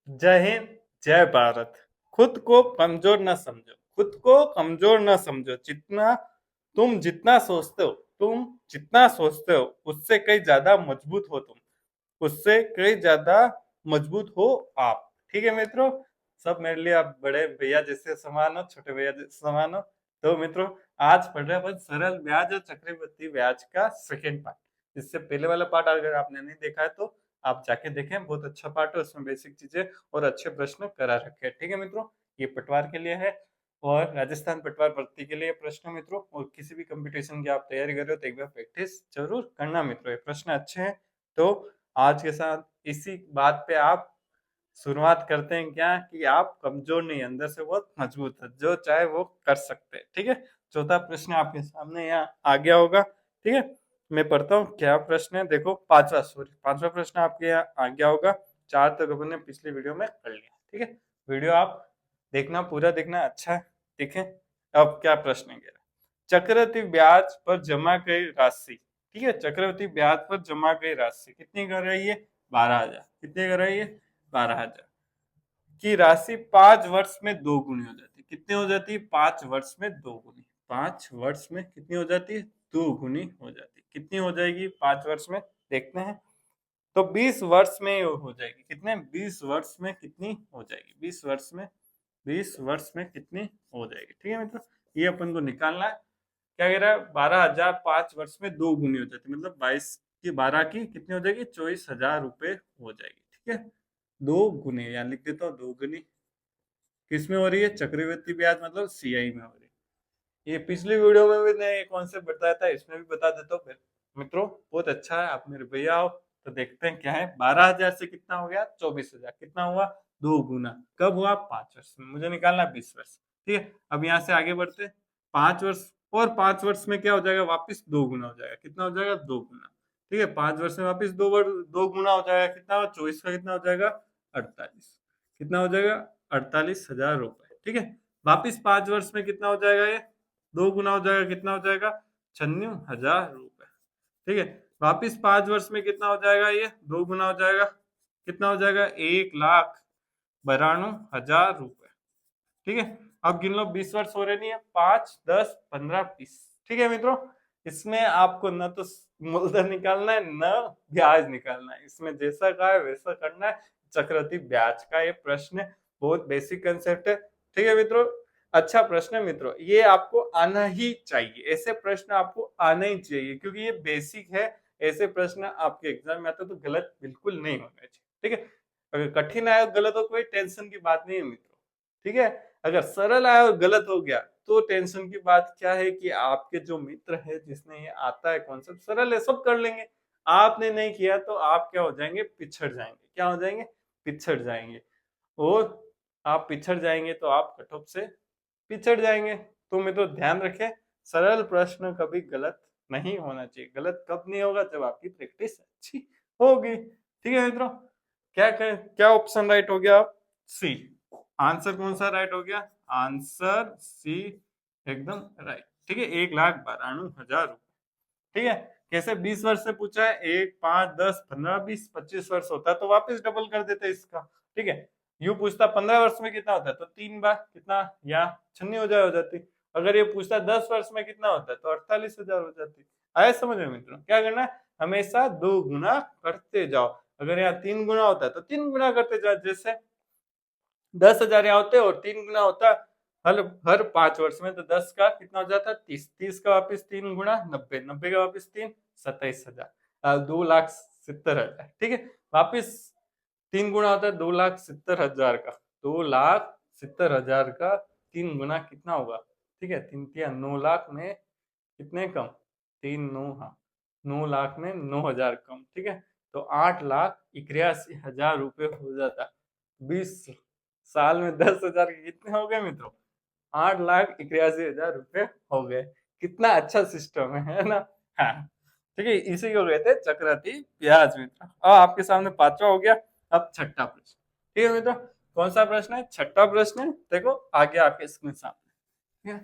जय हिंद, जय भारत। खुद को कमजोर न समझो, खुद को कमजोर न समझो। जितना सोचते हो, तुम जितना सोचते हो उससे कहीं ज्यादा मजबूत हो तुम, उससे कहीं ज्यादा मजबूत हो आप। ठीक है मित्रों, सब मेरे लिए आप बड़े भैया जैसे समान हो, छोटे भैया जैसे समान हो। तो मित्रों, आज पढ़ रहे अपन सरल ब्याज और चक्रवृद्धि ब्याज का सेकेंड पार्ट। इससे पहले वाला पार्ट अगर आपने नहीं देखा है तो आप जाके देखें, बहुत अच्छा पार्ट है, उसमें बेसिक चीजें और अच्छे प्रश्न करा रखे हैं। ठीक है मित्रों, ये पटवार के लिए है और राजस्थान पटवार भर्ती के लिए प्रश्न मित्रों। और किसी भी कंपटीशन की आप तैयारी कर रहे हो तो एक बार प्रैक्टिस जरूर करना मित्रों, ये प्रश्न अच्छे हैं। तो आज के साथ इसी बात पे आप शुरुआत करते हैं क्या कि आप कमजोर नहीं, अंदर से बहुत मजबूत है, जो चाहे वो कर सकते हैं। ठीक है, चौथा प्रश्न आपके सामने यहाँ आ गया होगा। ठीक है, मैं पढ़ता हूँ क्या प्रश्न है। देखो, पांचवा प्रश्न आपके यहाँ आ गया होगा। चार तक अपन ने पिछली वीडियो में कर लिया। ठीक है, वीडियो आप देखना, पूरा देखना, अच्छा है। ठीक है, अब क्या प्रश्न है। चक्रवृद्धि ब्याज पर जमा गई राशि, ठीक है, चक्रवृद्धि ब्याज पर जमा गई राशि कितनी कर रही है? 12,000। कितनी कर रही है? 12,000 की राशि 5 वर्ष में दो गुनी हो जाती है। कितनी हो जाती है? 5 वर्ष में दो गुनी। 5 वर्ष में कितनी हो जाती है? दो गुनी हो जाती है। कितनी हो जाएगी 5 वर्ष में? देखते हैं। तो 20 वर्ष में हो जाएगी। कितने? 20 वर्ष में कितनी हो जाएगी? 20 वर्ष में कितनी हो जाएगी? ठीक है मित्रों, ये अपन को निकालना है। क्या कह रहा है? 12,000 5 वर्ष में दो गुनी हो जाती है, मतलब 22 की 12 की कितनी हो जाएगी? 24,000 रुपए हो जाएगी। ठीक है, दो गुनी, यहाँ लिख देता हूँ, दो गुनी किसमें हो रही है? चक्रवृद्धि ब्याज मतलब सीआई में हो रही है। ये पिछली वीडियो में भी मैंने कॉन्सेप्ट बताया था, इसमें भी बता देता हूँ मित्रों, बहुत अच्छा है। आप मेरे भैया आओ तो देखते हैं क्या है। 12,000 से कितना हो गया? 24,000। कितना हुआ? दो गुना। कब हुआ? 5 वर्ष में। मुझे निकालना 20 वर्ष। ठीक है, अब यहाँ से आगे बढ़ते हैं। 5 वर्ष और 5 वर्ष में क्या हो जाएगा? वापिस दो गुना हो जाएगा। कितना हो जाएगा? दो गुना। ठीक है, 5 वर्ष में वापिस दो गुना हो जाएगा। कितना हुआ? 24 का कितना हो जाएगा? 48। कितना हो जाएगा? 48,000 रुपए। ठीक है, वापिस 5 वर्ष में कितना हो जाएगा? ये दो गुना हो जाएगा। कितना हो जाएगा? 96,000 रुपए। ठीक है, वापिस 5 वर्ष में कितना हो जाएगा? ये दो गुना हो जाएगा। कितना हो जाएगा? 1,92,000 रुपए। ठीक है, अब गिन लो, 20 वर्ष हो रहे नहीं है, 5 10 15 20। ठीक है मित्रों, इसमें आपको न तो मूलधन निकालना है न ब्याज निकालना है, इसमें जैसा कहा है वैसा करना है। चक्रवृद्धि ब्याज का ये प्रश्न बहुत बेसिक कंसेप्ट है। ठीक है मित्रों, अच्छा प्रश्न है मित्रों, ये आपको आना ही चाहिए। ऐसे प्रश्न आपको आना ही चाहिए क्योंकि ये बेसिक है। ऐसे प्रश्न आपके एग्जाम में आते तो गलत बिल्कुल नहीं होना चाहिए। ठीक है, अगर कठिन आया गलत हो, कोई टेंशन की बात नहीं है मित्रों। ठीक है, अगर सरल आया और गलत हो गया तो टेंशन की बात क्या है कि आपके जो मित्र है जिसने ये आता है कॉन्सेप्ट, सरल है, सब कर लेंगे। आपने नहीं किया तो आप क्या हो जाएंगे? पिछड़ जाएंगे। क्या हो जाएंगे? पिछड़ जाएंगे। और आप पिछड़ जाएंगे तो आप कट ऑफ से पिछड़ जाएंगे। तो मित्रों ध्यान रखें, सरल प्रश्न कभी गलत नहीं होना चाहिए। गलत कब नहीं होगा? जब आपकी प्रैक्टिस अच्छी होगी। ठीक है मित्रों, क्या ऑप्शन राइट हो गया? सी। आंसर कौन सा राइट हो गया? आंसर सी एकदम राइट। ठीक है, 1,92,000 रुपए। ठीक है, कैसे? 20 वर्ष से पूछा है, 1 5 10 15 20 25 वर्ष होता तो वापस डबल कर देते इसका। ठीक है, यू पूछता 15 वर्ष में कितना होता है तो 3 बार कितना, या छन्नी हो जाती। अगर ये पूछता 10 वर्ष में कितना होता है तो 48,000 हो जाती। आया समझ में मित्रों? क्या करना है? हमेशा दो गुना करते जाओ। अगर यहाँ 3 गुना होता है तो 3 गुना करते जाओ। जैसे 10,000 यहाँ होते और 3 गुना होता हर हर 5 वर्ष में, तो 10 का कितना हो जाता? 30। 30 का वापिस 3 गुना 90। 90 का वापिस 3 27,000, 2,70,000। ठीक है, वापिस 3 गुना होता है 2,70,000 का। 2,70,000 का 3 गुना कितना होगा? ठीक है, 3 3 9 लाख में कितने कम? 3 9, हाँ, 9 लाख में 9,000 कम। ठीक है, तो 8,81,000 रुपये हो जाता। 20 साल में 10,000 के कितने हो गए मित्रों? 8,81,000 रुपये हो गए। कितना अच्छा सिस्टम है ना? हाँ, ठीक है, इसी को कहते हैं चक्रवृद्धि ब्याज मित्रों। अब आपके सामने पांचवा हो गया। अब छठा प्रश्न। ठीक है मित्रों, कौन सा प्रश्न है? छठा प्रश्न है। देखो आगे आपके स्क्रीन सामने। ठीक है,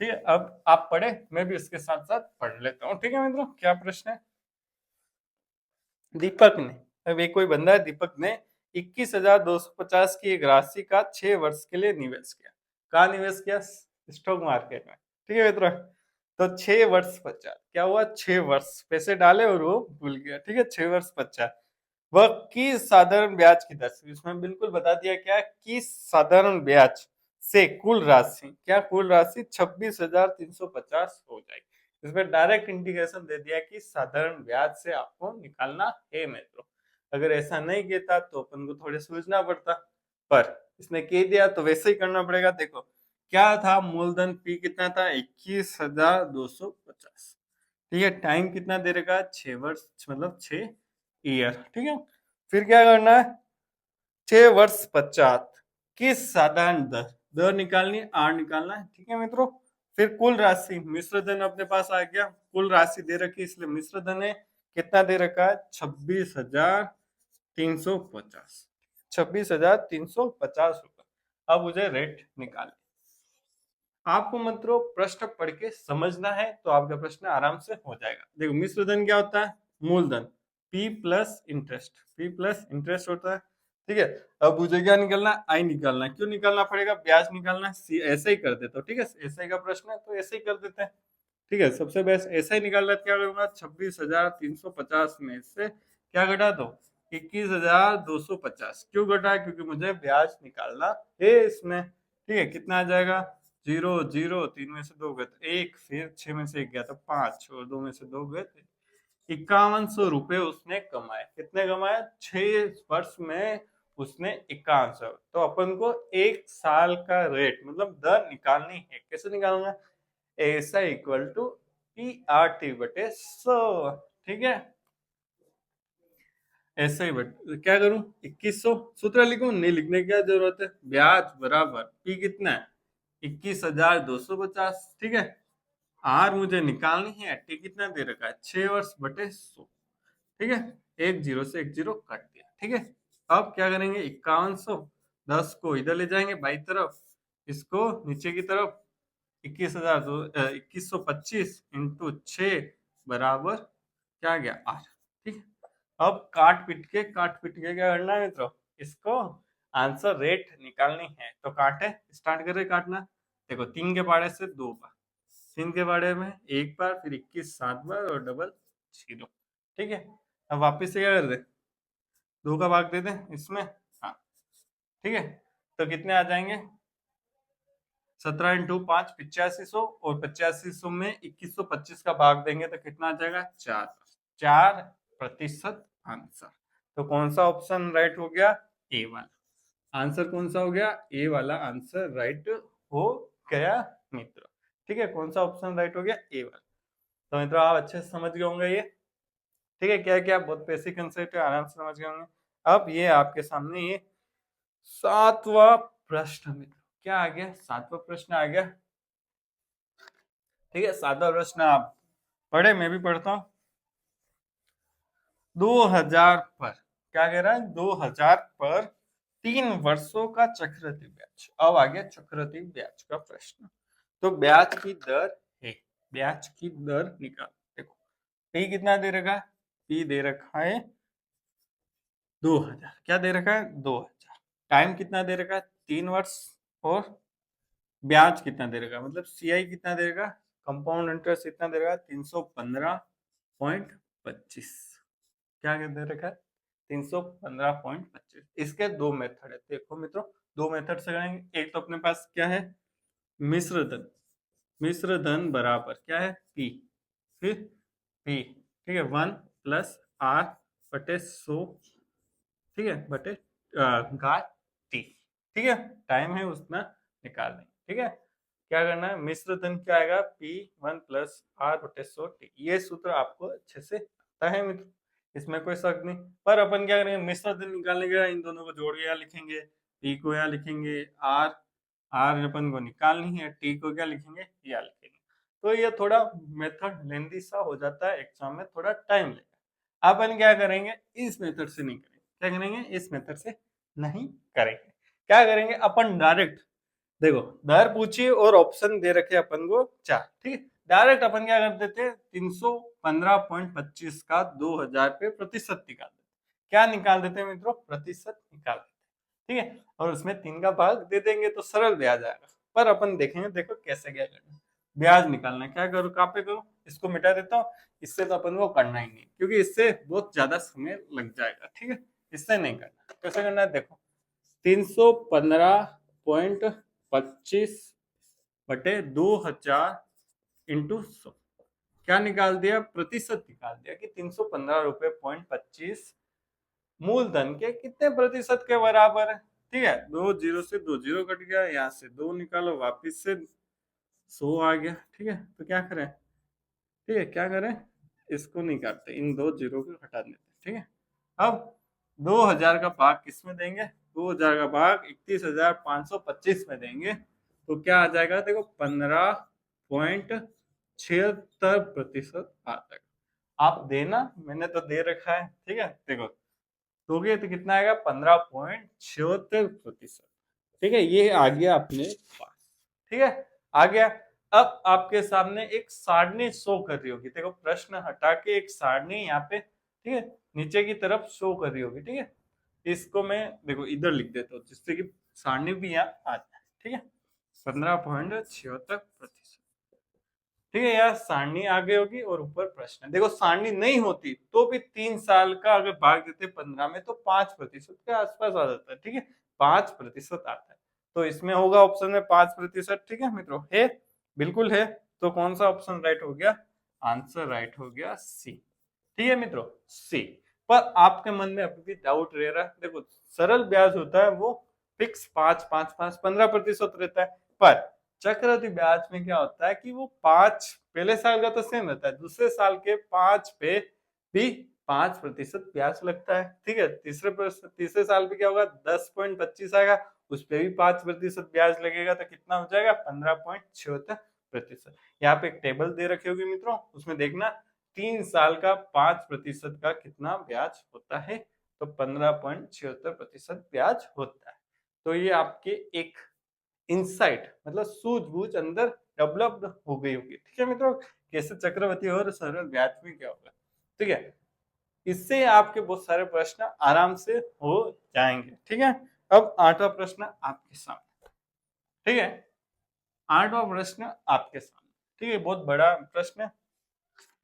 ठीक है, अब आप पढ़े, मैं भी इसके साथ साथ पढ़ लेता हूँ। ठीक है मित्रों, क्या प्रश्न है? दीपक ने, अब एक कोई बंदा है, दीपक ने 21,250 की एक राशि का 6 वर्ष के लिए निवेश किया। कहाँ निवेश किया? स्टॉक मार्केट में। ठीक है मित्रों, तो 6 वर्ष पश्चात क्या हुआ? 6 वर्ष पैसे डाले और वो भूल गया। ठीक है, 6 वर्ष पश्चात वह किस साधारण ब्याज की दर से, इसमें बिल्कुल बता दिया क्या, किस साधारण ब्याज से कुल राशि, क्या कुल राशि 26,350 हो जाएगी। इसमें डायरेक्ट इंडिकेशन दे दिया कि साधारण ब्याज से आपको निकालना है मित्रों। अगर ऐसा नहीं कहता तो अपन को थोड़े सोचना पड़ता, पर इसने कह दिया तो वैसे ही करना पड़ेगा। देखो क्या था, मूलधन पी कितना था? 21,250। ठीक है, टाइम कितना दे रखा? 6 वर्ष, मतलब 6 ईयर। ठीक है, फिर क्या करना है? 6 वर्ष पश्चात किस साधारण दर, दर निकालनी, आर निकालना है। ठीक है मित्रों, फिर कुल राशि, मिश्र धन अपने पास आ गया, कुल राशि दे रखी इसलिए मिश्र धन है। कितना दे रखा है? 26,350। 26,350 रुपए। अब मुझे रेट निकालना। आपको मित्रों प्रश्न पढ़ के समझना है तो आपका प्रश्न आराम से हो जाएगा। देखो मिश्र धन क्या होता है? मूलधन P plus interest, P plus interest होता है। ठीक है, अब मुझे क्या निकालना? आई निकालना है। क्यों निकालना पड़ेगा? ब्याज निकालना है। ऐसे ही कर देते हो। ठीक है, ऐसे ही का प्रश्न है तो ऐसे ही कर देते हैं। ठीक है, सबसे बेस्ट ऐसा ही निकालना है। क्या करूंगा? 26,350 में से क्या घटा दो? 21,250। क्यों घटा? क्योंकि मुझे ब्याज निकालना है इसमें। ठीक है, कितना आ जाएगा? 0 0, 3 में से 2 गए तो 1, फिर 6 में से 1 गया तो 5 और 2 में से 2 गए थे। 5100 रुपए उसने कमाए। कितने कमाए? 6 वर्ष में उसने 5100। तो अपन को 1 साल का रेट मतलब दर निकालनी है। कैसे निकालना? ऐसा इक्वल टू PRT बटे 100। ठीक है, ऐसा ही बट क्या करूं? 2100 सूत्र लिखूं? नहीं, लिखने की क्या जरूरत है। ब्याज बराबर पी कितना है? 21,250। ठीक है, आर मुझे निकालनी है, टी कितना दे रखा है? 6 वर्ष बटे 100। ठीक है, एक जीरो से एक जीरो कट दिया। ठीक है, अब क्या करेंगे? 5100, 10 को इधर ले जाएंगे बाई तरफ, इसको नीचे की तरफ। 21,225 इंटू 6 बराबर क्या आ गया? 8। ठीक है, अब काट पीट के क्या करना है मित्रों? इसको आंसर रेट निकालनी है। तो काटे, स्टार्ट कर रहे काटना। देखो 3 के पाड़े से 2 बार, 3 के बारे में 1 बार, फिर 21 7 बार और डबल 0। ठीक है, अब वापिस से क्या कर दे? 2 का भाग दे दे इसमें। हाँ, ठीक है, तो कितने आ जाएंगे? 17 इंटू 5 8500, और 8500 में 2125 का भाग देंगे तो कितना आ जाएगा? 4% आंसर। तो कौन सा ऑप्शन राइट हो गया? ए वाला आंसर। कौन सा हो गया? ए वाला आंसर राइट हो गया मित्रों। ठीक है, कौन सा ऑप्शन राइट हो गया? ए वाला। तो मित्रों आप अच्छे से समझ गए होंगे ये। ठीक है, क्या क्या बहुत बेसिक कंसेप्ट है, आराम से समझ गए होंगे। अब ये आपके सामने ये 7वां प्रश्न मित्रों, क्या आ गया? 7वां प्रश्न आ गया। ठीक है, 7वां प्रश्न आप पढ़े, मैं भी पढ़ता हूँ। 2000 पर क्या कह रहा है? 2000 पर 3 वर्षों का चक्रवृद्धि ब्याज। अब आ गया चक्रवृद्धि ब्याज का प्रश्न। तो ब्याज की दर है, ब्याज की दर निकाल। देखो पी कितना दे रखा है? पी दे रखा है 2000। क्या दे रखा है? 2000। टाइम कितना दे रखा है? 3 वर्ष। और ब्याज कितना दे रखा है, मतलब सीआई कितना दे रखा? कंपाउंड इंटरेस्ट कितना दे रखा? 315.25। क्या दे रखा है? 315.25। इसके 2 मेथड है। देखो मित्रों, 2 मेथड से करेंगे। एक तो अपने पास क्या है? मिश्र धन। मिश्र धन बराबर क्या है? पी, फिर पी। ठीक है, 1 प्लस आर बटे 100। ठीक है, बटे घात टी। ठीक है, टाइम है उतना निकालना। ठीक है, क्या करना है? मिश्र धन क्या आएगा? पी 1 प्लस आर बटे 100 टी। ये सूत्र आपको अच्छे से आता है मित्र, इसमें कोई शक नहीं। पर अपन क्या करेंगे? मिश्र धन निकालने के इन दोनों को जोड़ के यहाँ लिखेंगे, पी को यहाँ लिखेंगे, आर आर अपन को निकालनी है, टी को क्या लिखेंगे? यहाँ लिखेंगे। तो ये थोड़ा मेथड लेंदी सा हो जाता है, एग्जाम में थोड़ा टाइम लेगा। अपन क्या करेंगे? इस मेथड से नहीं करेंगे। क्या करेंगे? इस मेथड से नहीं करेंगे। क्या करेंगे? अपन डायरेक्ट, देखो दर पूछिए और ऑप्शन दे रखे अपन को 4। ठीक है, डायरेक्ट अपन क्या कर देते हैं? 315.25 का 2000 पे प्रतिशत निकाल देते। क्या निकाल देते हैं मित्रों, प्रतिशत निकाल देते हैं। ठीक है, और उसमें 3 का भाग दे देंगे तो सरल ब्याज आएगा। पर अपन देखेंगे, देखो कैसे क्या करना है। ब्याज निकालना है, क्या करूँ, कहाँ पे करूँ, इसको मिटा देता हूँ। इससे तो अपन को करना ही नहीं, क्योंकि इससे बहुत ज्यादा समय लग जाएगा। ठीक है, इससे नहीं करना। कैसे करना है, देखो 315.25 बटे 2000 इंटू 100। क्या निकाल दिया, प्रतिशत निकाल दिया कि 315.25 मूलधन के कितने प्रतिशत के बराबर है। ठीक है, 2 जीरो से 2 जीरो कट गया, यहाँ से 2 निकालो, वापिस से 100 आ गया। ठीक है, तो क्या करें, ठीक है क्या करें, इसको नहीं काटते, इन 2 जीरो को हटा देते। ठीक है, अब 2000 का भाग किस में देंगे, 2000 का भाग 31,525 में देंगे, तो क्या आ जाएगा, देखो 15.76% आ जाएगा। आप देना, मैंने तो दे रखा है। ठीक है, देखो दोगे तो कितना आएगा, 15.76%। ठीक है, ये आ गया अपने पास। ठीक है, आ गया। अब आपके सामने एक सारणी शो कर रही होगी, देखो प्रश्न हटा के एक सारणी यहाँ पे, ठीक है, नीचे की तरफ शो कर रही होगी। ठीक है, इसको मैं देखो इधर लिख देता हूँ, जिससे कि सारणी भी यहाँ आ जाए। ठीक है, 15.76%। ठीक है, यार सारणी आगे होगी और ऊपर प्रश्न। देखो सारणी नहीं होती तो भी 3 साल का अगर भाग देते 15 में तो 5% के आसपास आ जाता है। ठीक है, 5% आता है, तो इसमें होगा ऑप्शन में 5%। ठीक है मित्रों, है, बिल्कुल है। तो कौन सा ऑप्शन राइट हो गया, आंसर राइट हो गया सी। ठीक है मित्रों, सी। पर आपके मन में अभी भी डाउट रह रहा है, देखो सरल ब्याज होता है वो फिक्स 5 5 5 15% रहता है, पर चक्रवृद्धि ब्याज में क्या होता है कि वो 5 पहले साल का तो सेम रहता है, दूसरे साल के 5 पे भी 5% ब्याज लगता है। ठीक है, तीसरे साल पे क्या होगा, 10.25 आएगा, उस पे भी 5% ब्याज लगेगा, तो कितना हो जाएगा, 15.76%। यहाँ पे एक टेबल दे रखी होगी मित्रों, उसमें देखना 3 साल का 5% का कितना ब्याज होता है, तो 15.76% ब्याज होता है। तो ये आपके एक इंसाइट, मतलब सूझबूझ अंदर डेवलप्ड हो गई होगी। ठीक है मित्रों, कैसे चक्रवृद्धि और सरल ब्याज में क्या होगा। ठीक है, इससे आपके बहुत सारे प्रश्न आराम से हो जाएंगे। ठीक है, अब 8वां प्रश्न आपके सामने। ठीक है, 8वां प्रश्न आपके सामने। ठीक है, बहुत बड़ा प्रश्न है,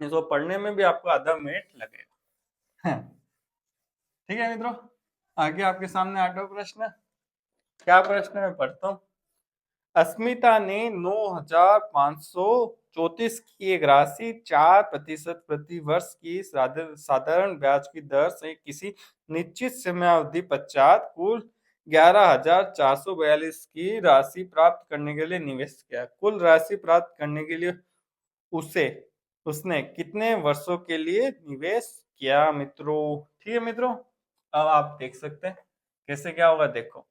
इसको पढ़ने में भी आपको आधा मिनट लगेगा। ठीक है मित्रों, आगे आपके सामने 8वां प्रश्न। क्या प्रश्न मैं पढ़ता हूँ। अस्मिता ने 9,534 की एक राशि 4% प्रति वर्ष की साधारण ब्याज की दर से किसी निश्चित समयावधि पश्चात कुल 11,442 की राशि प्राप्त करने के लिए निवेश किया। कुल राशि प्राप्त करने के लिए उसे उसने कितने वर्षों के लिए निवेश किया मित्रों। ठीक है मित्रों, अब आप देख सकते हैं कैसे क्या होगा। देखो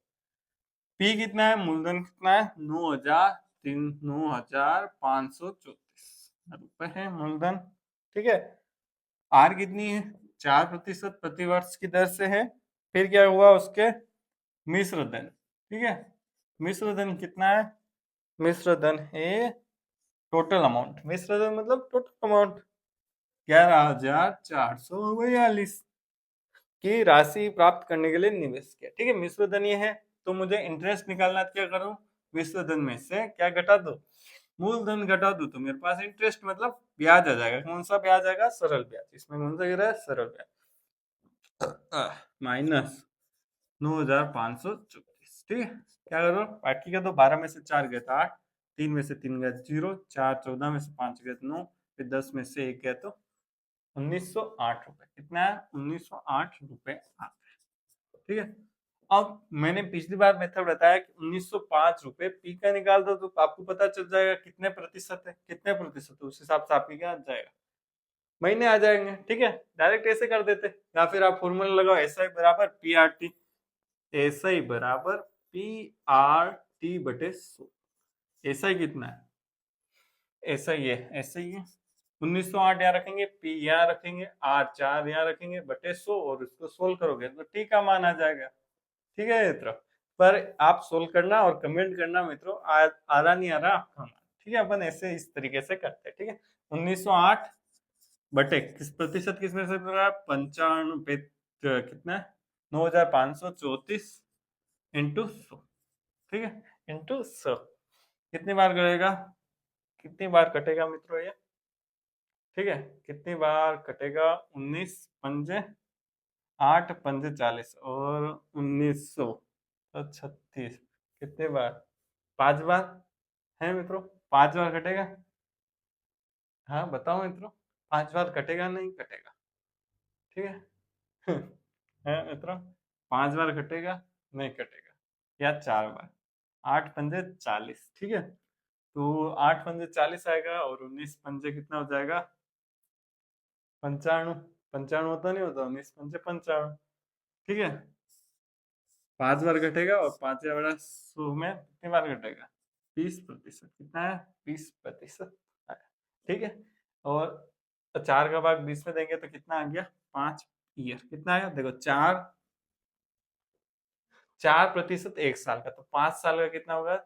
पी कितना है, मूलधन कितना है, 9,534 रुपए है मूलधन। ठीक है, आर कितनी है, 4% प्रति वर्ष की दर से है। फिर क्या हुआ उसके मिश्र धन। ठीक है, मिश्र धन कितना है, मिश्र धन है टोटल अमाउंट, मिश्र धन मतलब टोटल अमाउंट 11,442 की राशि प्राप्त करने के लिए निवेश किया। ठीक है, मिश्र धन ये है, तो मुझे इंटरेस्ट निकालना है, क्या करूं, मिश्र धन में से क्या घटा दो, मूलधन घटा दो, तो मेरे पास इंटरेस्ट मतलब ब्याज आ जाएगा। कौन सा ब्याज आएगा, सरल ब्याज। इसमें कौन सा गिर रहा है, सरल ब्याज, माइनस 9,534। ठीक है, क्या करो, बाकी का तो 12 में से 4 गया था 8, 3 में से 3 गया 0, 4 14 में से 5 गया 9, फिर 10 में से 1 गया तो 1908 रुपए। कितना है, 1908 रुपए आ गए। ठीक है, अब मैंने पिछली बार मेथड बताया कि 1905 रुपए पी का निकाल दो तो आपको पता चल जाएगा कितने प्रतिशत है, कितने प्रतिशत है, उस हिसाब से आपके क्या आ जाएगा, महीने आ जाएंगे। ठीक है, डायरेक्ट ऐसे कर देते, या फिर आप फॉर्मूला लगाओ एसआई बराबर पी आर टी, एसआई बराबर पी आर टी बटे 100। एसआई कितना है, एसआई है, एसआई है 1908 यहाँ रखेंगे, पी यहाँ रखेंगे, आर 4 यहाँ रखेंगे बटे 100, और इसको सोल्व करोगे तो टी का मान आ जाएगा। ठीक है मित्रों, पर आप सोल्व करना और कमेंट करना मित्रों, आ रहा नहीं आ रहा आपका मान। ठीक है, अपन ऐसे इस तरीके से करते हैं। ठीक है, 1908 बटे किस प्रतिशत, किसमें से 95 कितना है 9534 इंटू 100, ठीक है, इंटू 100 कितनी बार करेगा, कितनी बार कटेगा मित्रों ये, ठीक है, कितनी बार कटेगा, 19 पंजे 8 पंजे 40 और 1900 तो 36, कितने बार, 5 बार है मित्रों, 5 बार कटेगा, हाँ बताओ मित्रों, 5 बार कटेगा नहीं कटेगा, ठीक है है मित्रों, 5 बार कटेगा नहीं कटेगा, या 4 बार, 8 पंजे 40, ठीक है, तो 8 पंजे 40 आएगा और 19 पंजे कितना हो जाएगा, 95, 95 तो नहीं होता, 19 पंजे 95, ठीक है, 5 बार घटेगा और 5 या बड़ा 100 में कितनी बार घटेगा, 20%, कितना है 20% आया, ठीक है, और 4 का भाग 20 में देंगे तो कितना आ गया, 5 ईयर, कितना आया देखो, 4% 1 साल का, तो 5 साल का कितना होगा,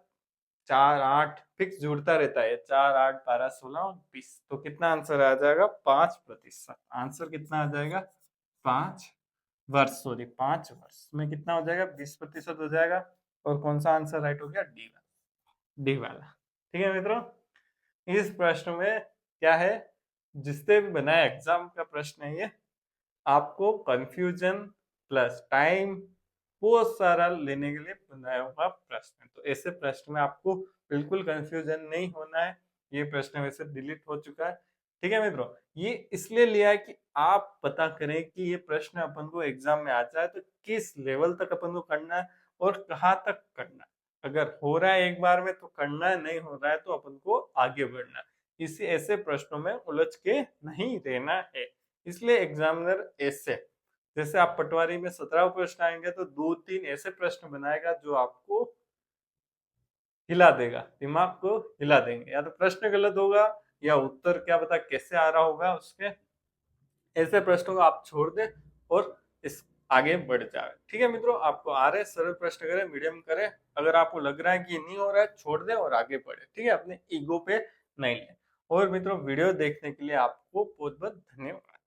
4 8 फिक्स जुड़ता रहता है, 4 8 12 16 और 20, तो कितना आंसर आ जाएगा, 5%, आंसर कितना आ जाएगा, 5 वर्ष, सॉरी 5 वर्ष में कितना हो जाएगा, 20% हो जाएगा, और कौन सा आंसर राइट हो गया, डी वाला, ठीक है मित्रों, इस प्रश्न में क्या है, जिससे भी बनाया एग्जाम का प्रश्न है ये, आपको कंफ्यूजन प्लस टाइम बहुत सारा लेने के लिए बनाया हुआ प्रश्न है, तो ऐसे प्रश्न में आपको बिल्कुल कंफ्यूजन नहीं होना है, ये प्रश्न वैसे डिलीट हो चुका है, ठीक है मित्रों, ये इसलिए लिया है कि आप पता करें कि ये प्रश्न अपन को एग्जाम में आ जाए तो किस लेवल तक अपन को करना है और कहाँ तक करना है, अगर हो रहा है एक बार में तो करना है, नहीं हो रहा है तो अपन को आगे बढ़ना है, इसी ऐसे प्रश्नों में उलझ के नहीं रहना है, इसलिए एग्जामिनर ऐसे, जैसे आप पटवारी में 17 प्रश्न आएंगे तो 2-3 ऐसे प्रश्न बनाएगा जो आपको हिला देगा, दिमाग को हिला देंगे, या तो प्रश्न गलत होगा या उत्तर क्या पता कैसे आ रहा होगा उसके, ऐसे प्रश्नों को आप छोड़ दें और इस आगे बढ़ जाए, ठीक है मित्रों, आपको आ रहे सरल प्रश्न करें, मीडियम करें, अगर आपको लग रहा है कि नहीं हो रहा है छोड़ दें और आगे बढ़े, ठीक है, अपने ईगो पे नहीं लें, और मित्रों वीडियो देखने के लिए आपको बहुत बहुत धन्यवाद।